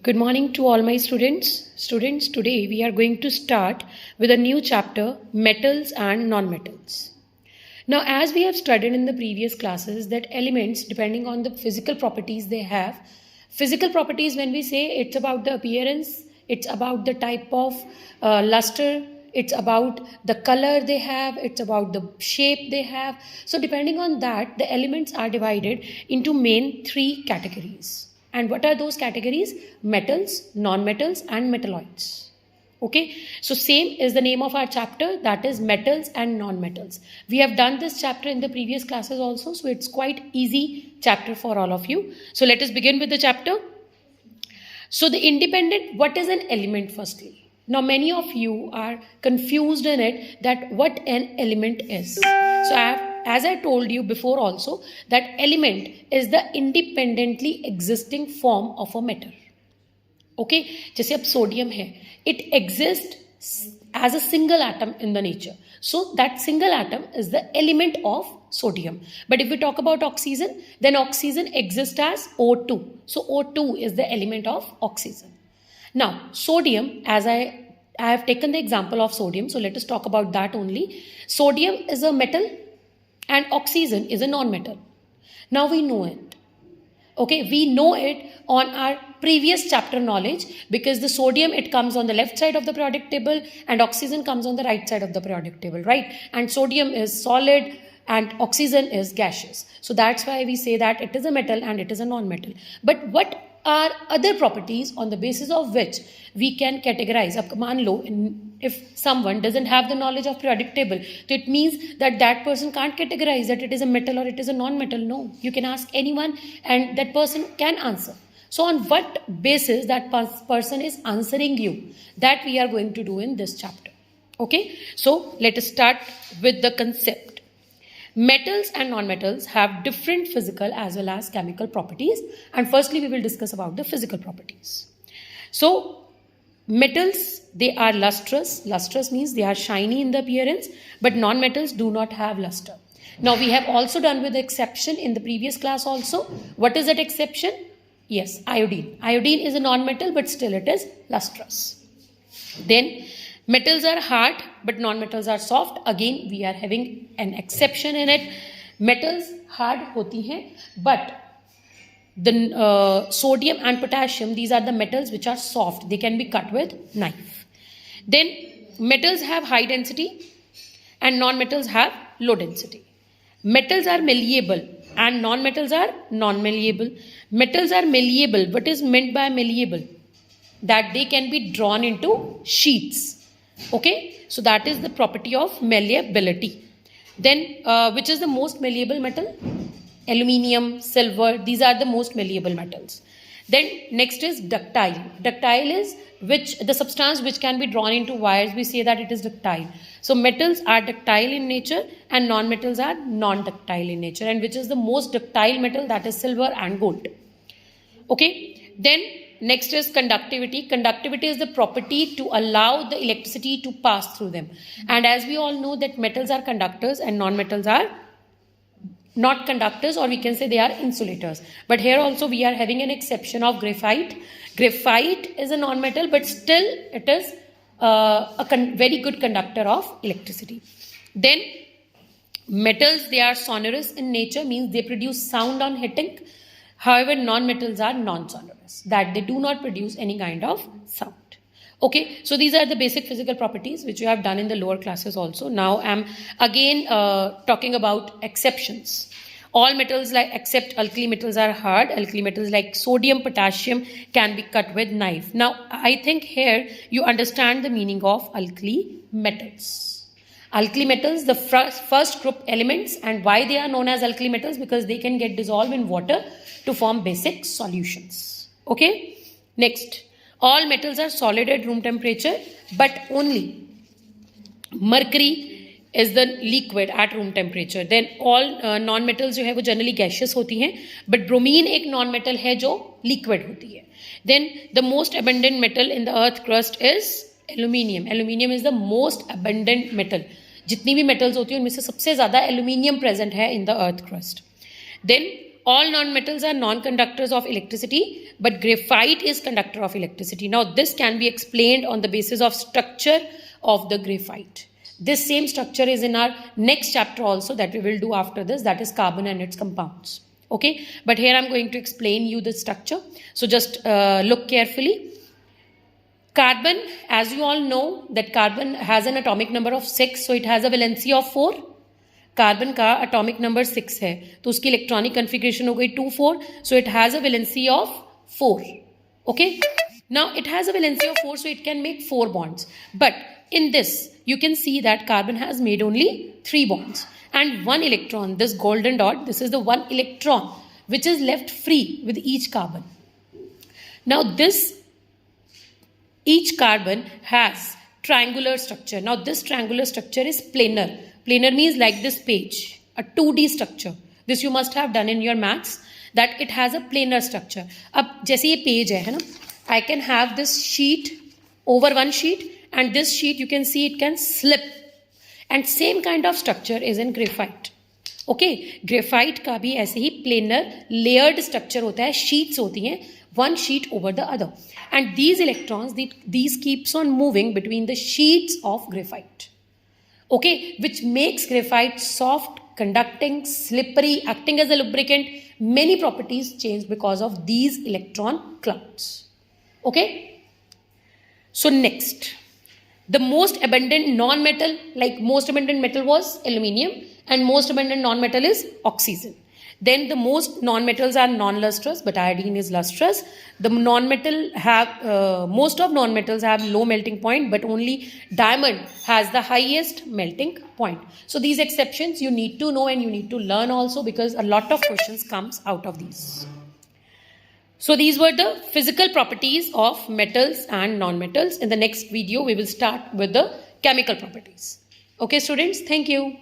Good morning to all my students. Students, today we are going to start with a new chapter, metals and non-metals. Now, as we have studied in the previous classes that elements, depending on the physical properties they have, physical properties, when we say it's about the appearance, it's about the type of luster, it's about the color they have, it's about the shape they have. So depending on that, the elements are divided into main three categories. And what are those categories? Metals, non-metals and metalloids. Okay, so same is the name of our chapter, that is metals and non-metals. We have done this chapter in the previous classes also, so it's quite easy chapter for all of you. So let us begin with the chapter. So the independent, what is an element firstly? Now many of you are confused in it that what an element is. So as I told you before also, that element is the independently existing form of a matter. Okay, जैसे अब sodium है, it exists as a single atom in the nature. So that single atom is the element of sodium. But if we talk about oxygen, then oxygen exists as O2. So O2 is the element of oxygen. Now, sodium, as I have taken the example of sodium, so let us talk about that only. Sodium is a metal and oxygen is a non-metal. Now we know it. Okay, we know it on our previous chapter knowledge because the sodium, it comes on the left side of the periodic table and oxygen comes on the right side of the periodic table, right? And sodium is solid and oxygen is gaseous. So that's why we say that it is a metal and it is a non-metal. But what are other properties on the basis of which we can categorize? Ab maan lo, if someone doesn't have the knowledge of periodic table, so it means that that person can't categorize that it is a metal or it is a non-metal. No, you can ask anyone and that person can answer. So on what basis that person is answering you, that we are going to do in this chapter. Okay, so let us start with the concept. Metals and non-metals have different physical as well as chemical properties, and firstly we will discuss about the physical properties. So metals, they are lustrous. Lustrous means they are shiny in the appearance, but non-metals do not have luster. Now we have also done with the exception in the previous class also. What is that exception? Yes, iodine. Iodine is a non-metal, but still it is lustrous. Then metals are hard, but non-metals are soft. Again, we are having an exception in it. Metals hard hoti hain, but the sodium and potassium, these are the metals which are soft. They can be cut with knife. Then metals have high density and non-metals have low density. Metals are malleable and non-metals are non-malleable. Metals are malleable. What is meant by malleable? That they can be drawn into sheets. Okay, so that is the property of malleability. Then which is the most malleable metal? Aluminium, silver, these are the most malleable metals. Then next is ductile. Ductile is which the substance which can be drawn into wires, we say that it is ductile. So metals are ductile in nature and non-metals are non-ductile in nature. And which is the most ductile metal? That is silver and gold. Okay, then next is conductivity. Conductivity is the property to allow the electricity to pass through them. And as we all know that metals are conductors and non-metals are not conductors, or we can say they are insulators. But here also we are having an exception of graphite. Graphite is a non-metal, but still it is very good conductor of electricity. Then metals, they are sonorous in nature, means they produce sound on hitting. However, non-metals are non-sonorous, that they do not produce any kind of sound. Okay, so these are the basic physical properties which you have done in the lower classes also. Now I am again talking about exceptions. All metals except alkali metals are hard. Alkali metals like sodium, potassium can be cut with knife. Now I think here you understand the meaning of alkali metals. Alkali metals, the first group elements, and why they are known as alkali metals? Because they can get dissolved in water to form basic solutions. Okay, next. All metals are solid at room temperature, but only mercury is the liquid at room temperature. Then all non-metals जो है वो generally gaseous होती हैं, but bromine एक non-metal है जो liquid होती है. Then the most abundant metal in the earth crust is aluminium. Aluminium is the most abundant metal. जितनी भी metals होती हैं उनमें से सबसे ज़्यादा aluminium present है in the earth crust. Then all non-metals are non-conductors of electricity, but graphite is conductor of electricity. Now this can be explained on the basis of structure of the graphite. This same structure is in our next chapter also that we will do after this, that is carbon and its compounds. Okay, but here I am going to explain you the structure. So just look carefully. Carbon, as you all know, that carbon has an atomic number of 6, so it has a valency of 4. Carbon का atomic number 6 है तो उसकी electronic configuration हो गई 2-4, so it has a valency of 4. Okay, now it has a valency of 4, so it can make 4 bonds, but in this you can see that carbon has made only 3 bonds and 1 electron, this golden dot, this is the 1 electron which is left free with each carbon. Now this each carbon has triangular structure. Now this triangular structure is planar. Planar means like this page, a 2D structure. This you must have done in your maths, that it has a planar structure. अब जैसे ये page है ना, I can have this sheet over one sheet, and this sheet you can see it can slip, and same kind of structure is in graphite. Okay, graphite का भी ऐसे ही planar layered structure होता है, sheets होती हैं, one sheet over the other, and these electrons, these keeps on moving between the sheets of graphite. Okay, which makes graphite soft, conducting, slippery, acting as a lubricant. Many properties change because of these electron clouds. Okay, so next, the most abundant non-metal, like most abundant metal was aluminium, and most abundant non-metal is oxygen. Then the most non-metals are non-lustrous, but iodine is lustrous. The non-metal have, most of non-metals have low melting point, but only diamond has the highest melting point. So these exceptions you need to know and you need to learn also, because a lot of questions comes out of these. So these were the physical properties of metals and non-metals. In the next video, we will start with the chemical properties. Okay, students, thank you.